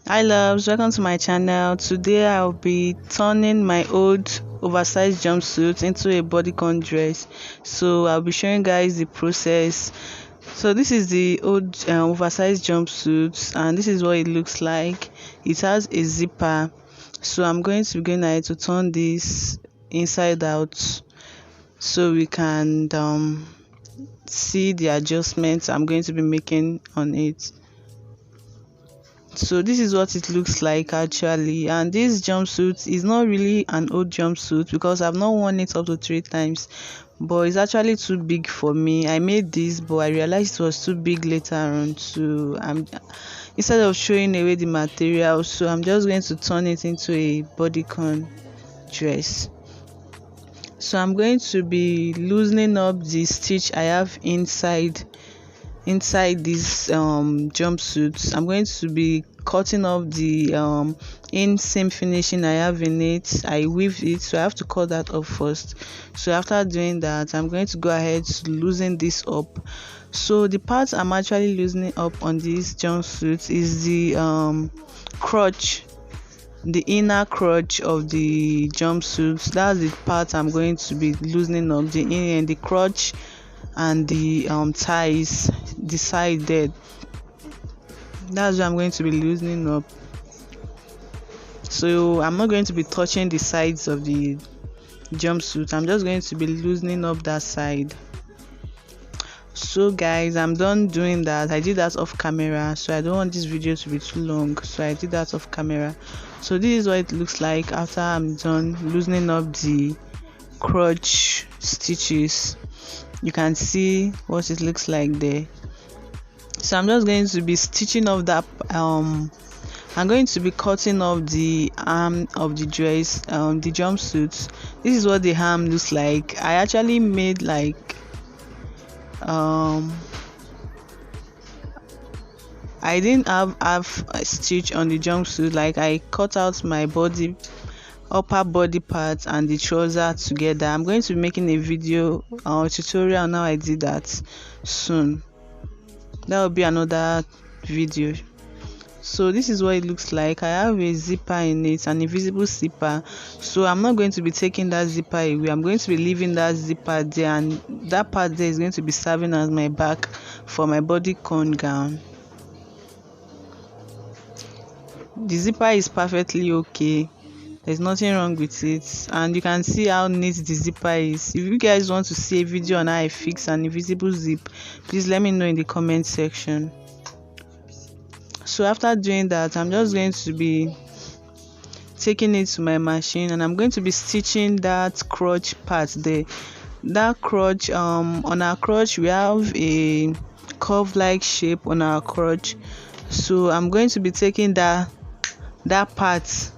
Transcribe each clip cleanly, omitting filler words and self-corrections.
Hi loves, welcome to my channel. Today I'll be turning my old oversized jumpsuit into a bodycon dress. So I'll be showing guys the process. So this is the old oversized jumpsuit, and this is what it looks like. It has a zipper. So I'm going to be going ahead to turn this inside out so we can see the adjustments I'm going to be making on it. So this is what it looks like actually, and this jumpsuit is not really an old jumpsuit because I've not worn it up to 3 times, but it's actually too big for me. I made this, but I realized it was too big later on, so instead of showing away the material, so I'm just going to turn it into a bodycon dress. So I'm going to be loosening up the stitch I have inside this jumpsuit. I'm going to be cutting off the inseam finishing I have in it. I weaved it, so I have to cut that off first. So after doing that, I'm going to go ahead to loosen this up. So the parts I'm actually loosening up on this jumpsuit is the crotch, the inner crotch of the jumpsuit. That's the part I'm going to be loosening up, the inner and the crotch and the ties, the side there. That's what I'm going to be loosening up. So I'm not going to be touching the sides of the jumpsuit. I'm just going to be loosening up that side. So guys, I'm done doing that. I did that off camera, so I don't want this video to be too long, so I did that off camera. So this is what it looks like after I'm done loosening up the crotch stitches. You can see what it looks like there. So I'm just going to be stitching off that I'm going to be cutting off the arm of the dress, the jumpsuit. This is what the arm looks like. I actually made like I didn't have a stitch on the jumpsuit. Like I cut out my upper body part and the trouser together. I'm going to be making a video tutorial on how I did that soon. That will be another video. So this is what it looks like. I have a zipper in it, an invisible zipper, so I'm not going to be taking that zipper away. I'm going to be leaving that zipper there, and that part there is going to be serving as my back for my bodycon gown. The zipper is perfectly okay. There's nothing wrong with it, and you can see how neat the zipper is. If you guys want to see a video on how I fix an invisible zip, please let me know in the comment section. So after doing that, I'm just going to be taking it to my machine, and I'm going to be stitching that crotch part there. That crotch, on our crotch we have a curve like shape on our crotch, so I'm going to be taking that part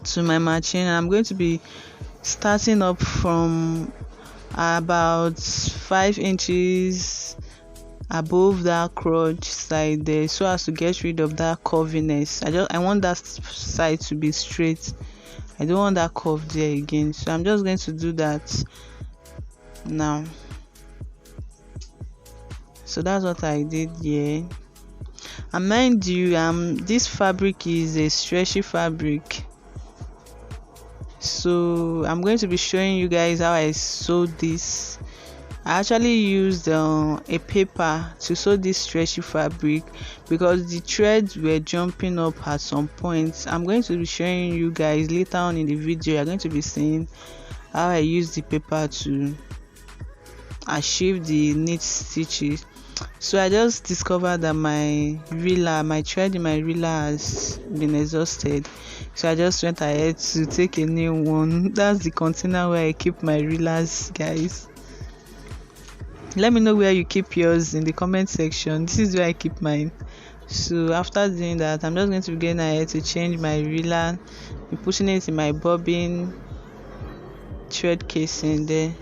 to my machine, and I'm going to be starting up from about 5 inches above that crotch side there, so as to get rid of that curviness. I want that side to be straight. I don't want that curve there again, so I'm just going to do that now. So that's what I did here. And mind you, this fabric is a stretchy fabric, so I'm going to be showing you guys how I sewed this. I actually used a paper to sew this stretchy fabric because the threads were jumping up at some point. I'm going to be showing you guys later on in the video. You're going to be seeing how I use the paper to achieve the neat stitches. So I just discovered that my thread in my reeler has been exhausted, so I just went ahead to take a new one. That's the container where I keep my reelers, guys. Let me know where you keep yours in the comment section. This is where I keep mine. So after doing that, I'm just going to be going ahead to change my reeler, be putting it in my bobbin thread casing there.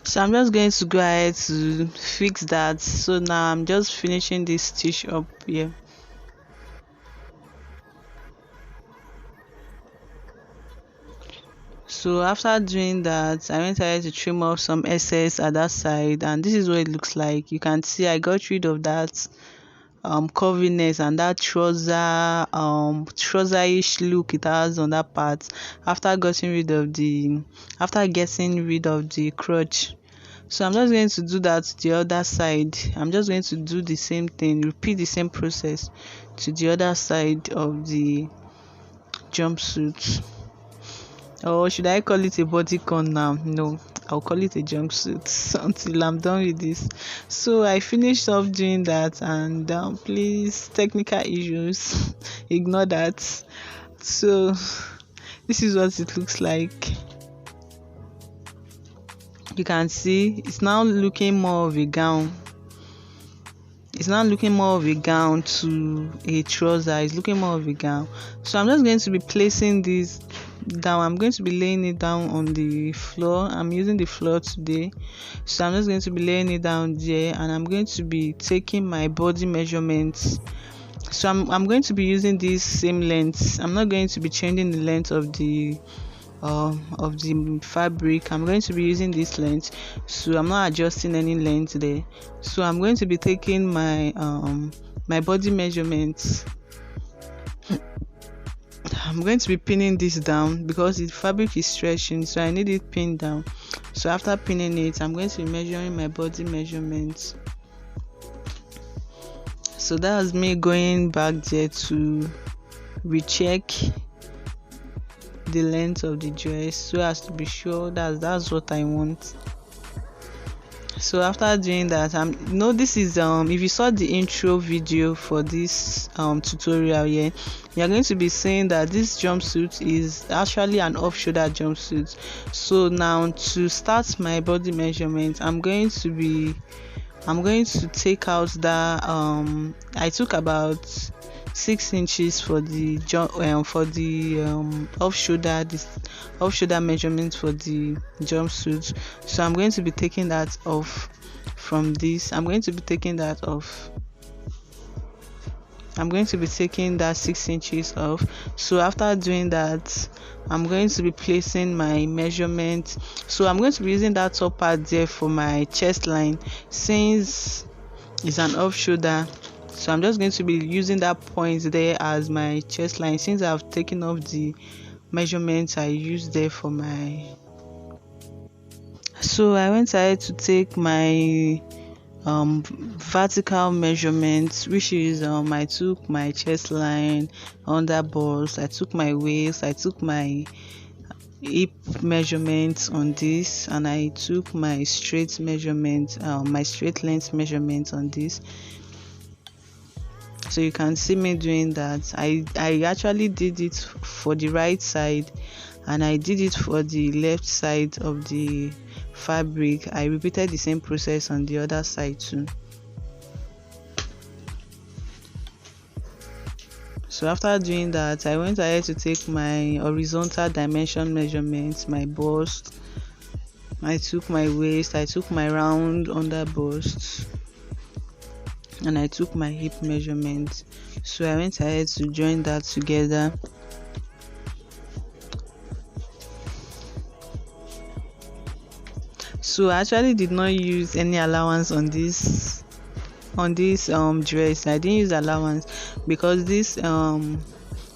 So I'm just going to go ahead to fix that. So now I'm just finishing this stitch up here. So after doing that, I went ahead to trim off some excess at that side, and this is what it looks like. You can see I got rid of that curviness and that trouser-ish look it has on that part after getting rid of the crotch. So I'm just going to do that to the other side. I'm just going to do the same thing, repeat the same process to the other side of the jumpsuit. Or should I call it a bodycon now? No, I'll call it a jumpsuit until I'm done with this. So I finished off doing that, and please, technical issues, ignore that. So this is what it looks like. You can see it's now looking more of a gown. It's not looking more of a gown to a trouser. It's looking more of a gown. So I'm just going to be placing this down. I'm going to be laying it down on the floor. I'm using the floor today, so I'm just going to be laying it down there, and I'm going to be taking my body measurements. So I'm going to be using this same length. I'm not going to be changing the length of the fabric. I'm going to be using this length, so I'm not adjusting any length there. So I'm going to be taking my my body measurements. I'm going to be pinning this down because the fabric is stretching, so I need it pinned down. So after pinning it, I'm going to be measuring my body measurements. So that was me going back there to recheck the length of the dress so as to be sure that that's what I want. So after doing that, this is if you saw the intro video for this tutorial here, you're going to be seeing that this jumpsuit is actually an off-shoulder jumpsuit. So now to start my body measurement, I'm going to take out that I took about 6 inches for the off-shoulder measurement for the jumpsuit. So I'm going to be taking that off from this. I'm going to be taking that 6 inches off. So after doing that, I'm going to be placing my measurement. So I'm going to be using that top part there for my chest line since it's an off-shoulder. So I'm just going to be using that point there as my chest line since I've taken off the measurements I used there for my. So I went ahead to take my vertical measurements, which is I took my chest line, under bust, I took my waist, I took my hip measurements on this, and I took my straight measurement, my straight length measurement on this. So you can see me doing that. I actually did it for the right side, and I did it for the left side of the fabric. I repeated the same process on the other side too. So after doing that, I went ahead to take my horizontal dimension measurements, my bust, I took my waist, I took my round under bust, and I took my hip measurement. So I went ahead to join that together. So I actually did not use any allowance on this dress. I didn't use allowance because this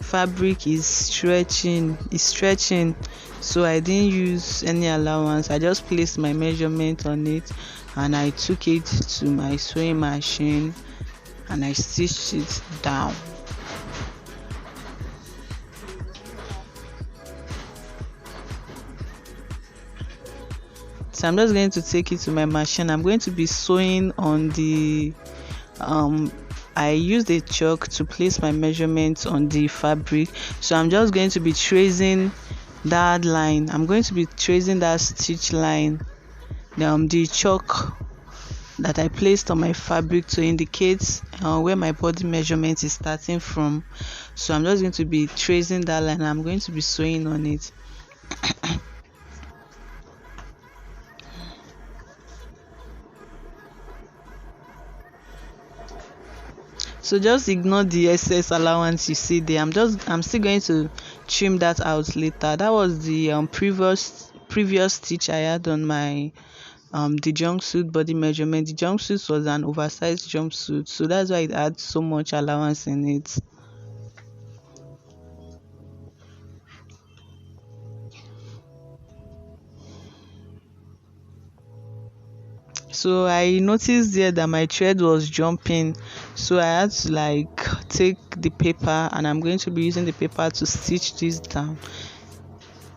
fabric is stretching, so I didn't use any allowance. I just placed my measurement on it, and I took it to my sewing machine and I stitched it down. So I'm just going to take it to my machine. I'm going to be sewing on the I used a chalk to place my measurements on the fabric, so I'm just going to be tracing that line. I'm going to be tracing that stitch line, the chalk that I placed on my fabric to indicate where my body measurement is starting from. So I'm just going to be tracing that line. I'm going to be sewing on it. So just ignore the excess allowance you see there. I'm still going to trim that out later. That was the previous stitch I had on my the jumpsuit body measurement. The jumpsuit was an oversized jumpsuit, so that's why it had so much allowance in it. So I noticed there that my thread was jumping, so I had to like take the paper, and I'm going to be using the paper to stitch this down.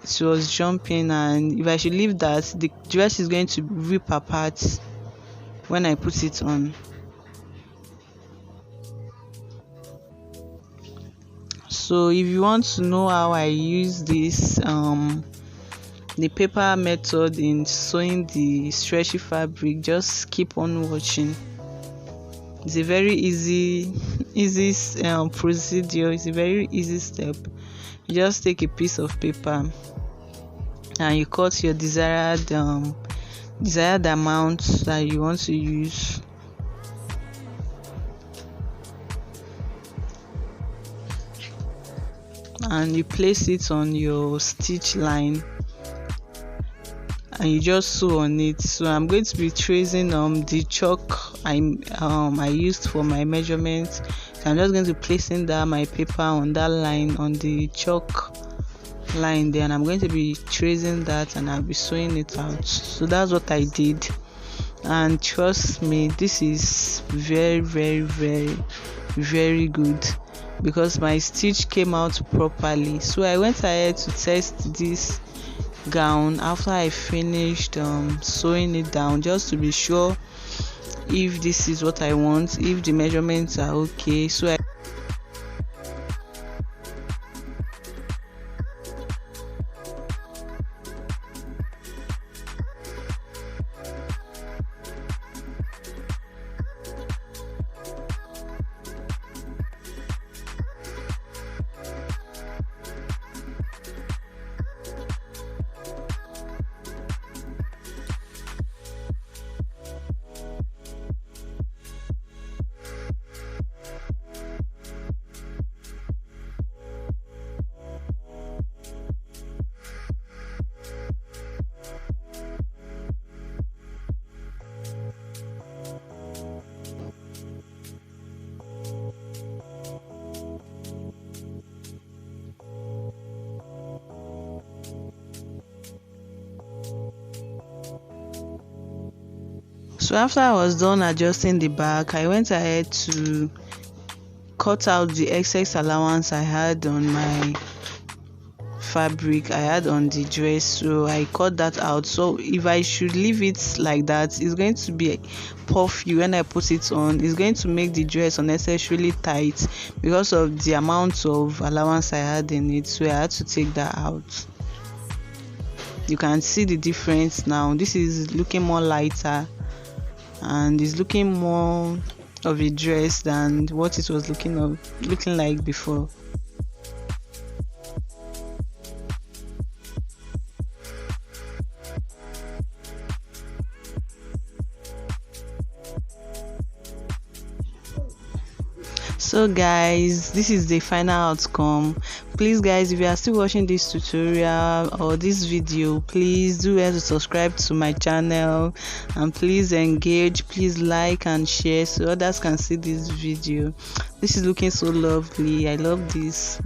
It was jumping, and if I should leave that, the dress is going to rip apart when I put it on. So if you want to know how I use this the paper method in sewing the stretchy fabric, just keep on watching. It's a very easy procedure. It's a very easy step. You just take a piece of paper and you cut your desired amount that you want to use. And you place it on your stitch line and you just sew on it. So I'm going to be tracing the chalk I used for my measurements. So I'm just going to placing that my paper on that line, on the chalk line there, and I'm going to be tracing that and I'll be sewing it out. So that's what I did, and trust me, this is very good because my stitch came out properly. So I went ahead to test this gown after I finished sewing it down, just to be sure if this is what I want, if the measurements are okay. So after I was done adjusting the back, I went ahead to cut out the excess allowance I had on my fabric I had on the dress. So I cut that out. So if I should leave it like that, it's going to be puffy when I put it on. It's going to make the dress unnecessarily tight because of the amount of allowance I had in it. So I had to take that out. You can see the difference now. This is looking more lighter and is looking more of a dress than what it was looking like before. So guys, this is the final outcome. Please guys, if you are still watching this tutorial or this video, please do to subscribe to my channel, and please engage, please like and share so others can see this video. This is looking so lovely. I love this.